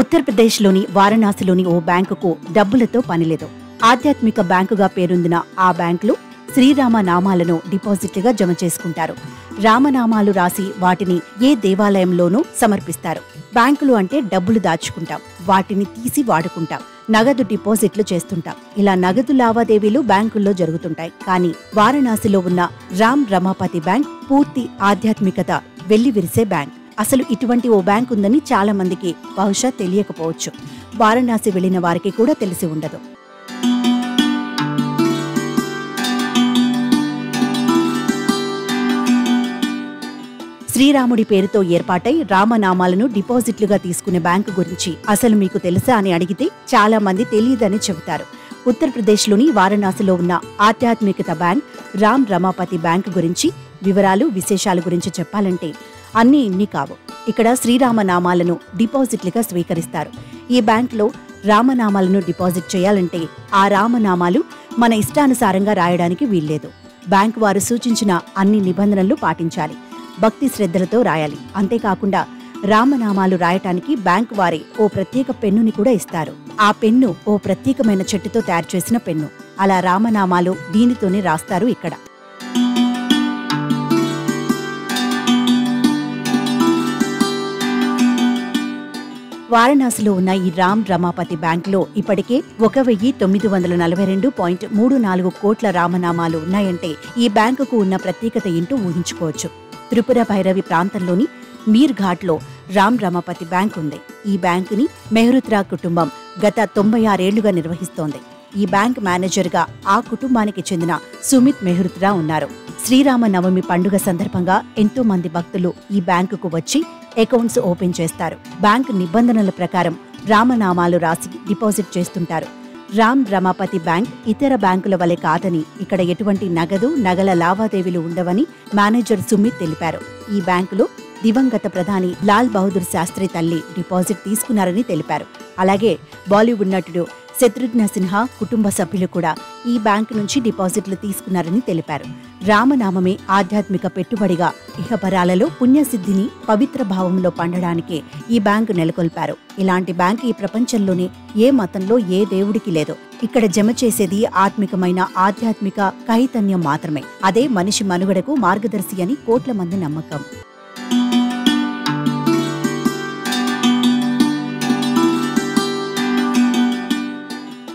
ఉత్తరప్రదేశ్లోని వారణాసిలోని ఓ బ్యాంకుకు డబ్బులతో పనిలేదు. ఆధ్యాత్మిక బ్యాంకుగా పేరొందిన ఆ బ్యాంకులో శ్రీరామ నామాలను డిపాజిట్లుగా జమ చేసుకుంటారు. రామనామాలు రాసి వాటిని ఏ దేవాలయంలోనూ సమర్పిస్తారు. బ్యాంకులు అంటే డబ్బులు దాచుకుంటాం, వాటిని తీసి వాడుకుంటాం, నగదు డిపాజిట్లు చేస్తుంటాం. ఇలా నగదు లావాదేవీలు బ్యాంకుల్లో జరుగుతుంటాయి. కానీ వారణాసిలో ఉన్న రామ్ రమాపతి బ్యాంక్ పూర్తి ఆధ్యాత్మికత వెల్లివిరిసే బ్యాంక్. అసలు ఇటువంటి ఓ బ్యాంక్ ఉందని చాలా మందికి బహుశా తెలియకపోవచ్చు. వారణాసి వెళ్లిన వారికి కూడా తెలిసి ఉండదు. శ్రీరాముడి పేరుతో ఏర్పాటై రామనామాలను డిపాజిట్లుగా తీసుకునే బ్యాంకు గురించి అసలు మీకు తెలుసా అని అడిగితే చాలా మంది తెలియదని చెబుతారు. ఉత్తరప్రదేశ్లోని వారణాసిలో ఉన్న ఆధ్యాత్మికత బ్యాంక్ రామ్ రమాపతి బ్యాంక్ గురించి వివరాలు, విశేషాల గురించి చెప్పాలంటే అన్నీ ఇన్ని కావు. ఇక్కడ శ్రీరామనామాలను డిపాజిట్లుగా స్వీకరిస్తారు. ఈ బ్యాంకులో రామనామాలను డిపాజిట్ చేయాలంటే ఆ రామనామాలు మన ఇష్టానుసారంగా రాయడానికి వీల్లేదు. బ్యాంకు వారు సూచించిన అన్ని నిబంధనలు పాటించాలి. భక్తి శ్రద్ధలతో రాయాలి. అంతేకాకుండా రామనామాలు రాయటానికి బ్యాంకు వారే ఓ ప్రత్యేక పెన్నుని కూడా ఇస్తారు. ఆ పెన్ను ఓ ప్రత్యేకమైన చెట్టుతో తయారు చేసిన పెన్ను. అలా రామనామాలు దీనితోనే రాస్తారు ఇక్కడ. వారణాసిలో ఉన్న ఈ రామ్ రమాపతి బ్యాంకులో ఇప్పటికే 1942.34 కోట్ల రామనామాలు ఉన్నాయంటే ఈ బ్యాంకుకు ఉన్న ప్రత్యేకత ఏంటో ఊహించుకోవచ్చు. త్రిపుర భైరవి ప్రాంతంలోని మీర్ ఘాట్లో రామ్ రమాపతి బ్యాంక్ ఉంది. ఈ బ్యాంకుని మెహ్రుత్రా కుటుంబం గత 96 ఏళ్లుగా నిర్వహిస్తోంది. ఈ బ్యాంక్ మేనేజర్గా ఆ కుటుంబానికి చెందిన సుమిత్ మెహ్రుత్రా ఉన్నారు. శ్రీరామ నవమి పండుగ సందర్భంగా ఎంతో మంది భక్తులు ఈ బ్యాంకుకు వచ్చి అకౌంట్స్ ఓపెన్ చేస్తారు. బ్యాంక్ నిబంధనల ప్రకారం రామనామాలు రాసి డిపాజిట్ చేస్తుంటారు. రామ్ రమాపతి బ్యాంక్ ఇతర బ్యాంకుల వలె కాదని, ఇక్కడ ఎటువంటి నగదు, నగల లావాదేవీలు ఉండవని మేనేజర్ సుమిత్ తెలిపారు. ఈ బ్యాంకులో దివంగత ప్రధాని లాల్ బహదూర్ శాస్త్రి తల్లి డిపాజిట్ తీసుకున్నారని తెలిపారు. అలాగే బాలీవుడ్ నటుడు శత్రుఘ్న సిన్హా కుటుంబ సభ్యులు కూడా ఈ బ్యాంకు నుంచి డిపాజిట్లు తీసుకున్నారని తెలిపారు. రామనామమే ఆధ్యాత్మిక పెట్టుబడిగా ఇహపరాలలో పుణ్యసిద్ధిని పవిత్ర భావంలో పండడానికే ఈ బ్యాంకు నెలకొల్పారు. ఇలాంటి బ్యాంకు ఈ ప్రపంచంలోనే ఏ మతంలో ఏ దేవుడికి లేదు. ఇక్కడ జమ చేసేది ఆత్మికమైన ఆధ్యాత్మిక కైతన్యం మాత్రమే. అదే మనిషి మనుగడకు మార్గదర్శి అని కోట్ల మంది నమ్మకం.